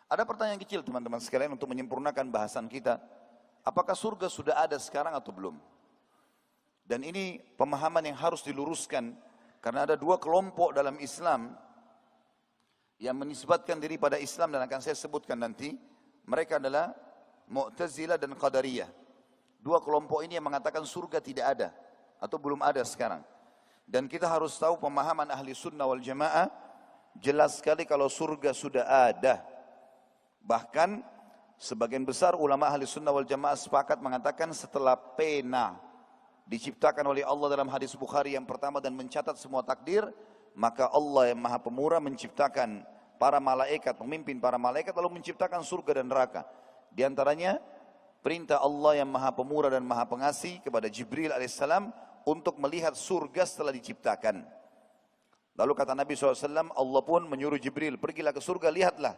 Ada pertanyaan kecil teman-teman sekalian untuk menyempurnakan bahasan kita. Apakah surga sudah ada sekarang atau belum? Dan ini pemahaman yang harus diluruskan. Karena ada dua kelompok dalam Islam yang menisbatkan diri pada Islam dan akan saya sebutkan nanti. Mereka adalah Mu'tazilah dan Qadariyah. Dua kelompok ini yang mengatakan surga tidak ada atau belum ada sekarang. Dan kita harus tahu pemahaman ahli sunnah wal jamaah jelas sekali kalau surga sudah ada. Bahkan sebagian besar ulama ahli sunnah wal jamaah sepakat mengatakan setelah pena diciptakan oleh Allah dalam hadis Bukhari yang pertama dan mencatat semua takdir, maka Allah yang maha pemurah menciptakan para malaikat, memimpin para malaikat lalu menciptakan surga dan neraka. Di antaranya perintah Allah yang maha pemurah dan maha pengasih kepada Jibril alaihissalam untuk melihat surga setelah diciptakan. Lalu kata Nabi SAW, Allah pun menyuruh Jibril, pergilah ke surga, lihatlah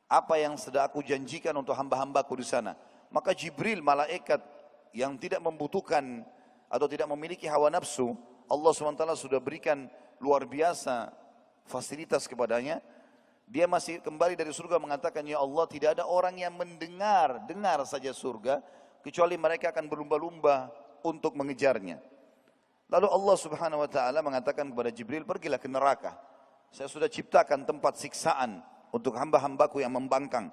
apa yang sudah aku janjikan untuk hamba-hambaku di sana. Maka Jibril, malaikat yang tidak membutuhkan atau tidak memiliki hawa nafsu, Allah SWT sudah berikan luar biasa fasilitas kepadanya. Dia masih kembali dari surga mengatakan, ya Allah, tidak ada orang yang dengar saja surga, kecuali mereka akan berlumba-lumba untuk mengejarnya. Lalu Allah Subhanahu wa taala mengatakan kepada Jibril, pergilah ke neraka. Saya sudah ciptakan tempat siksaan untuk hamba-hambaku yang membangkang.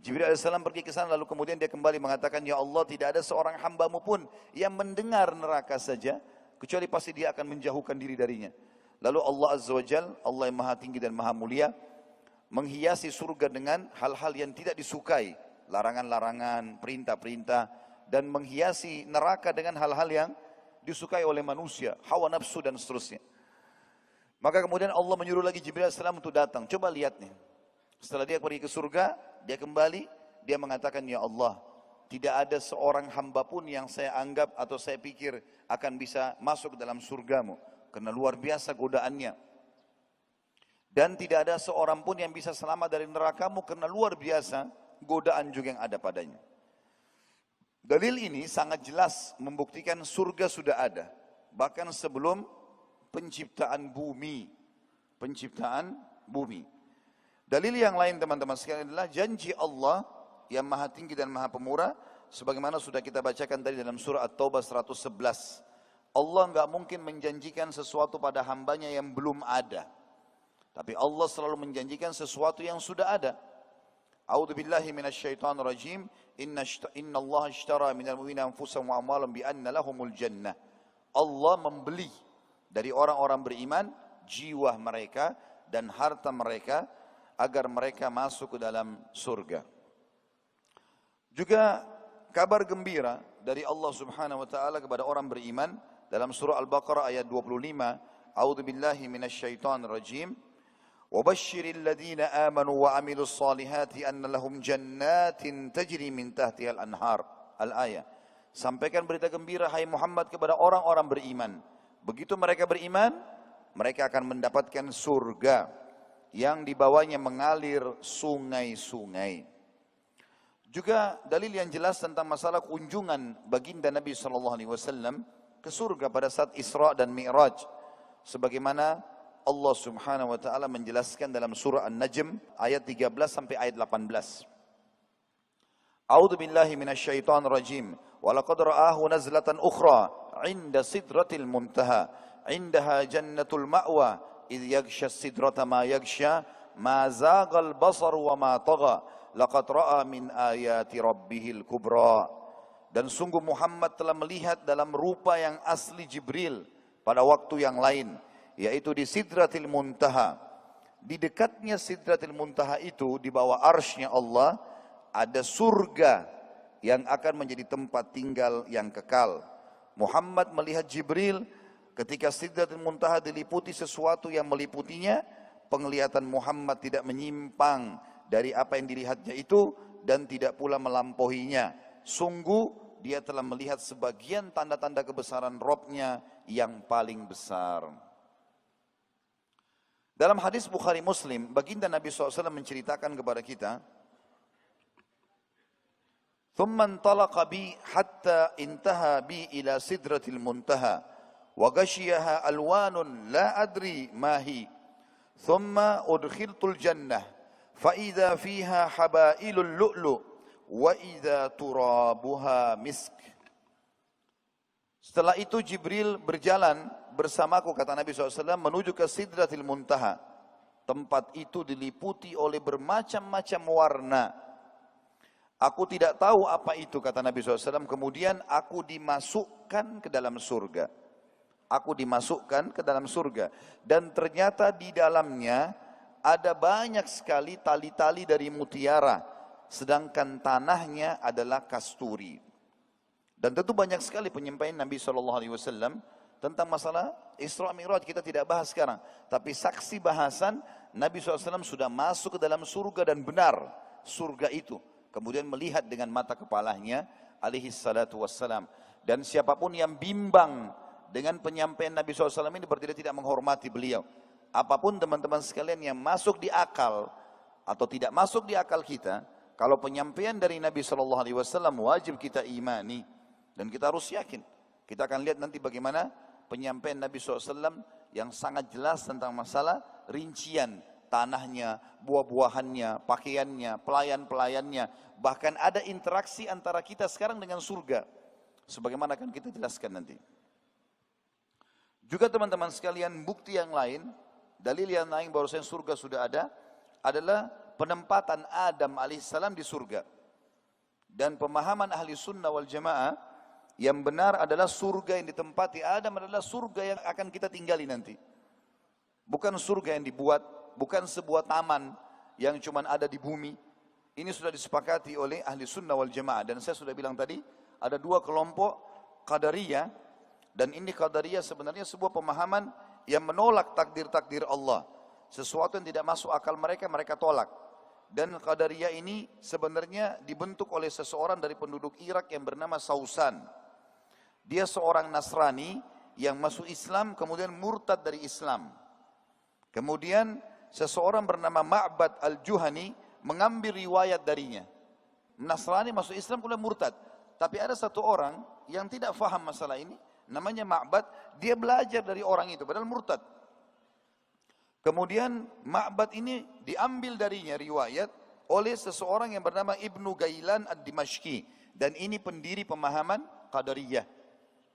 Jibril alaihissalam pergi ke sana, lalu kemudian dia kembali mengatakan, ya Allah, tidak ada seorang hambamu pun yang mendengar neraka saja, kecuali pasti dia akan menjauhkan diri darinya. Lalu Allah Azza wa Jal, Allah yang maha tinggi dan maha mulia, menghiasi surga dengan hal-hal yang tidak disukai, larangan-larangan, perintah-perintah, dan menghiasi neraka dengan hal-hal yang disukai oleh manusia, hawa nafsu dan seterusnya. Maka kemudian Allah menyuruh lagi Jibril AS untuk datang. Coba lihat nih, setelah dia pergi ke surga, dia kembali, dia mengatakan, ya Allah, tidak ada seorang hamba pun yang saya anggap atau saya pikir akan bisa masuk dalam surgamu, karena luar biasa godaannya. Dan tidak ada seorang pun yang bisa selamat dari nerakamu karena luar biasa godaan juga yang ada padanya. Dalil ini sangat jelas membuktikan surga sudah ada. Bahkan sebelum penciptaan bumi. Dalil yang lain teman-teman sekalian adalah janji Allah yang maha tinggi dan maha pemurah. Sebagaimana sudah kita bacakan tadi dalam surah At-Taubah 111. Allah enggak mungkin menjanjikan sesuatu pada hambanya yang belum ada. Tapi Allah selalu menjanjikan sesuatu yang sudah ada. A'udzu billahi minasyaitonir rajim. Innallaha ishtara minal mu'minina anfusahum wa amwalahum bi anna lahumul jannah. Allah membeli dari orang-orang beriman jiwa mereka dan harta mereka agar mereka masuk ke dalam surga. Juga kabar gembira dari Allah Subhanahu wa taala kepada orang beriman dalam surah Al-Baqarah ayat 25. A'udzu billahi minasyaitonir rajim. وَبَشِّرِ الَّذِينَ آمَنُوا وَعَمِلُوا الصَّالِحَاتِ أَنَّ لَهُمْ جَنَّاتٍ تَجْرِي مِنْ تَحْتِهَا الْأَنْهَارُ. Al-ayah. Sampaikan berita gembira hai Muhammad kepada orang-orang beriman. Begitu mereka beriman, mereka akan mendapatkan surga yang di bawahnya mengalir sungai-sungai. Juga dalil yang jelas tentang masalah kunjungan baginda Nabi SAW ke surga pada saat Isra dan Mi'raj. Sebagaimana Allah Subhanahu wa taala menjelaskan dalam surah An-Najm ayat 13 sampai ayat 18. A'udzu billahi minasyaitonir rajim. Wa laqad ra'ahu nazlatan ukhra 'inda sidratil muntaha. 'Indaha jannatul ma'wa idh yaghsha as-sidrata ma yaghsha ma zaghal basar wa ma tagha. Laqad ra'a min ayati rabbihil kubra. Dan sungguh Muhammad telah melihat dalam rupa yang asli Jibril pada waktu yang lain, yaitu di Sidratil Muntaha. Di dekatnya Sidratil Muntaha itu, di bawah arsy-Nya Allah, ada surga yang akan menjadi tempat tinggal yang kekal. Muhammad melihat Jibril ketika Sidratil Muntaha diliputi sesuatu yang meliputinya, penglihatan Muhammad tidak menyimpang dari apa yang dilihatnya itu dan tidak pula melampauinya. Sungguh dia telah melihat sebagian tanda-tanda kebesaran Rabb-Nya yang paling besar. Dalam hadis Bukhari Muslim, baginda Nabi SAW menceritakan kepada kita, ثُمَّ انْطَلَقَ بِي حَتَّى انْتَهَى بِي إِلَى سِدْرَةِ الْمُنْتَهَى وَغَشِيَهَا أَلْوَانٌ لَا أَدْرِي مَا هِي ثُمَّ أُدْخِلْتُ الْجَنَّةَ فَإِذَا فِيهَا حَبَائِلُ اللُّؤْلُؤِ وَإِذَا تُرَابُهَا مِسْكِ. Setelah itu Jibril berjalan bersamaku, kata Nabi SAW, menuju ke Sidratil Muntaha. Tempat itu diliputi oleh bermacam-macam warna. Aku tidak tahu apa itu, kata Nabi SAW. Kemudian aku dimasukkan ke dalam surga. Aku dimasukkan ke dalam surga. Dan ternyata di dalamnya ada banyak sekali tali-tali dari mutiara. Sedangkan tanahnya adalah kasturi. Dan tentu banyak sekali penyampaian Nabi SAW tentang masalah Isra Mi'raj. Kita tidak bahas sekarang. Tapi saksi bahasan Nabi SAW sudah masuk ke dalam surga dan benar surga itu. Kemudian melihat dengan mata kepalanya alaihi salatu wassalam. Dan siapapun yang bimbang dengan penyampaian Nabi SAW ini berarti dia tidak menghormati beliau. Apapun teman-teman sekalian yang masuk di akal atau tidak masuk di akal kita, kalau penyampaian dari Nabi SAW wajib kita imani. Dan kita harus yakin. Kita akan lihat nanti bagaimana penyampaian Nabi SAW yang sangat jelas tentang masalah rincian tanahnya, buah-buahannya, pakaiannya, pelayan-pelayannya. Bahkan ada interaksi antara kita sekarang dengan surga. Sebagaimana akan kita jelaskan nanti. Juga teman-teman sekalian, bukti yang lain, dalil yang lain bahwasanya surga sudah ada, adalah penempatan Adam alaihissalam di surga. Dan pemahaman ahli sunnah wal jamaah, yang benar adalah surga yang ditempati Adam adalah surga yang akan kita tinggali nanti. Bukan surga yang dibuat, bukan sebuah taman yang cuma ada di bumi. Ini sudah disepakati oleh ahli sunnah wal jamaah. Dan saya sudah bilang tadi, ada dua kelompok Qadariyah. Dan ini Qadariyah sebenarnya sebuah pemahaman yang menolak takdir-takdir Allah. Sesuatu yang tidak masuk akal mereka, mereka tolak. Dan Qadariyah ini sebenarnya dibentuk oleh seseorang dari penduduk Irak yang bernama Sausan. Dia seorang Nasrani yang masuk Islam kemudian murtad dari Islam. Kemudian seseorang bernama Ma'bad al-Juhani mengambil riwayat darinya. Nasrani masuk Islam kemudian murtad. Tapi ada satu orang yang tidak faham masalah ini, namanya Ma'bad, dia belajar dari orang itu padahal murtad. Kemudian Ma'bad ini diambil darinya riwayat oleh seseorang yang bernama Ibnu Gailan ad-Dimashqi. Dan ini pendiri pemahaman Qadariyah.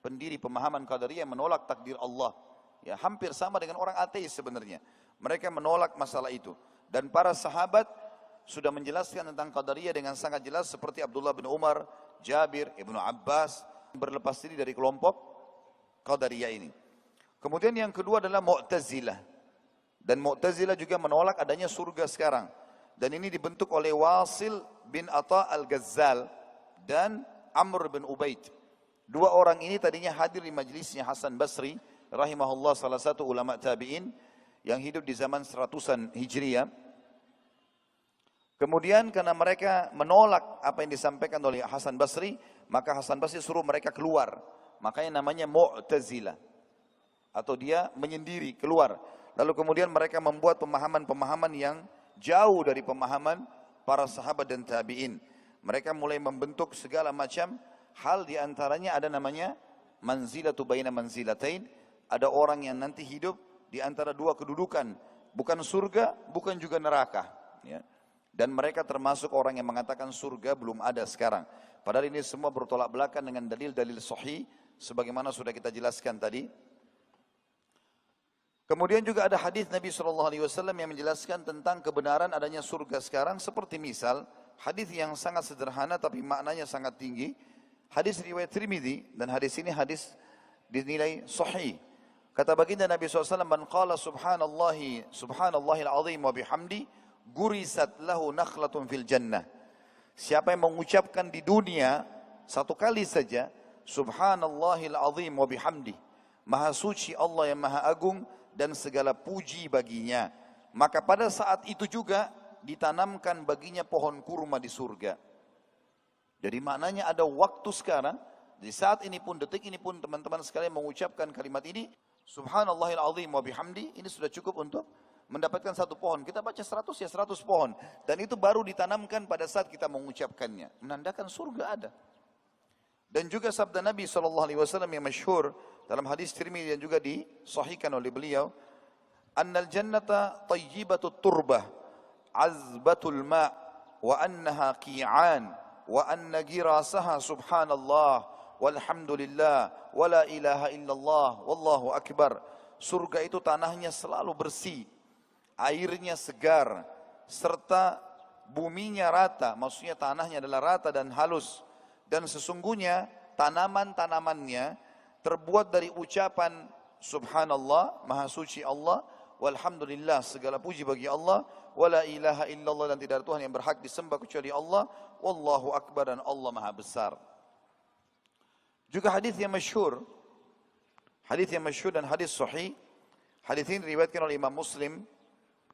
Pendiri pemahaman Qadariyah menolak takdir Allah. Ya, hampir sama dengan orang ateis sebenarnya. Mereka menolak masalah itu. Dan para sahabat sudah menjelaskan tentang Qadariyah dengan sangat jelas seperti Abdullah bin Umar, Jabir, Ibnu Abbas berlepas diri dari kelompok Qadariyah ini. Kemudian yang kedua adalah Mu'tazilah. Dan Mu'tazilah juga menolak adanya surga sekarang. Dan ini dibentuk oleh Wasil bin Atha al-Ghazal dan Amr bin Ubaid. Dua orang ini tadinya hadir di majlisnya Hasan Basri rahimahullah, salah satu ulama tabi'in yang hidup di zaman 100-an Hijriah. Kemudian karena mereka menolak apa yang disampaikan oleh Hasan Basri, maka Hasan Basri suruh mereka keluar. Makanya namanya Mu'tazilah. Atau dia menyendiri, keluar. Lalu kemudian mereka membuat pemahaman-pemahaman yang jauh dari pemahaman para sahabat dan tabi'in. Mereka mulai membentuk segala macam hal, di antaranya ada namanya manzilatu baina manzilatain. Ada orang yang nanti hidup di antara dua kedudukan. Bukan surga, bukan juga neraka. Ya. Dan mereka termasuk orang yang mengatakan surga belum ada sekarang. Padahal ini semua bertolak belakang dengan dalil-dalil sahih. Sebagaimana sudah kita jelaskan tadi. Kemudian juga ada hadis Nabi SAW yang menjelaskan tentang kebenaran adanya surga sekarang. Seperti misal, hadis yang sangat sederhana tapi maknanya sangat tinggi. Hadis riwayat Tirmidzi, dan hadis ini hadis dinilai sahih. Kata baginda Nabi SAW, man qala subhanallahil azim wa bihamdi, gurisat lahu nakhlatun fil jannah. Siapa yang mengucapkan di dunia satu kali saja, subhanallahil azim wa bihamdi, maha suci Allah yang maha agung dan segala puji baginya, maka pada saat itu juga ditanamkan baginya pohon kurma di surga. Jadi maknanya ada waktu sekarang, di saat ini pun, detik ini pun teman-teman sekalian mengucapkan kalimat ini, subhanallahil azim wa bihamdi, ini sudah cukup untuk mendapatkan satu pohon. Kita baca 100 ya 100 pohon. Dan itu baru ditanamkan pada saat kita mengucapkannya. Menandakan surga ada. Dan juga sabda Nabi SAW yang masyhur dalam hadis Tirmidzi yang juga disahihkan oleh beliau, annal jannata tayyibatut turbah, azbatul ma' wa annaha qi'an wa anna girasaha subhanallah walhamdulillah wa la ilaha illallah wallahu akbar. Surga itu tanahnya selalu bersih, airnya segar, serta buminya rata, maksudnya tanahnya adalah rata dan halus. Dan sesungguhnya tanaman-tanamannya terbuat dari ucapan subhanallah, maha suci Allah, walhamdulillah, segala puji bagi Allah, wala ilaha illallah, dan tidak ada Tuhan yang berhak disembah kecuali Allah, wallahu akbar, dan Allah maha besar. Juga hadis yang masyhur dan hadis sahih. Hadis ini diriwayatkan oleh Imam Muslim.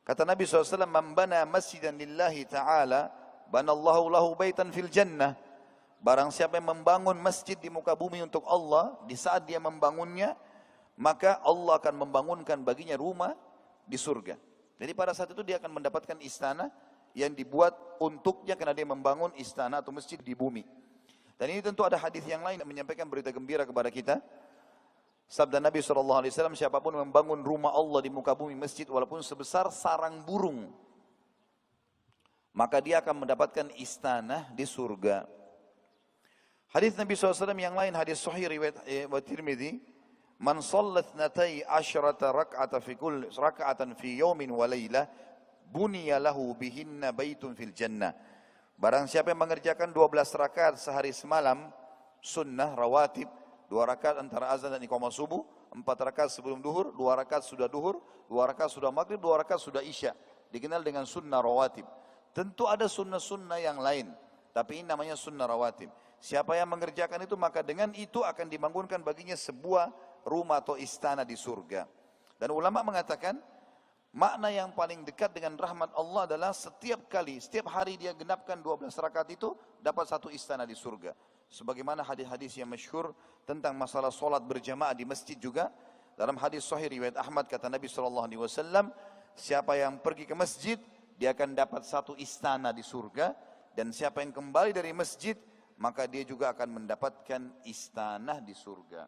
Kata Nabi SAW, man bana masjidan lillahi ta'ala, banallahu lahu baitan fil jannah. Barang siapa yang membangun masjid di muka bumi untuk Allah, di saat dia membangunnya, maka Allah akan membangunkan baginya rumah di surga. Jadi pada saat itu dia akan mendapatkan istana yang dibuat untuknya karena dia membangun istana atau masjid di bumi. Dan ini tentu ada hadis yang lain yang menyampaikan berita gembira kepada kita. Sabda Nabi SAW, siapapun membangun rumah Allah di muka bumi, masjid, walaupun sebesar sarang burung, maka dia akan mendapatkan istana di surga. Hadis Nabi SAW yang lain, hadis sahih riwayat Tirmidzi, man sallat natai asyrata rak'atan fi yawmin wa laylah, buniya lahu bihinna baitun fil jannah. Barang siapa yang mengerjakan 12 rakaat sehari semalam, sunnah, rawatib, 2 rakaat antara azan dan iqamah subuh, 4 rakaat sebelum duhur, 2 rakaat sudah duhur, 2 rakaat sudah maghrib, 2 rakaat sudah isya. Dikenal dengan sunnah rawatib. Tentu ada sunnah-sunnah yang lain, tapi ini namanya sunnah rawatib. Siapa yang mengerjakan itu, maka dengan itu akan dibangunkan baginya sebuah rumah atau istana di surga. Dan ulama mengatakan, makna yang paling dekat dengan rahmat Allah adalah setiap hari dia genapkan 12 rakaat itu, dapat satu istana di surga. Sebagaimana hadis-hadis yang masyhur tentang masalah solat berjamaah di masjid juga. Dalam hadis sahih riwayat Ahmad, kata Nabi SAW, siapa yang pergi ke masjid, dia akan dapat satu istana di surga. Dan siapa yang kembali dari masjid, maka dia juga akan mendapatkan istana di surga.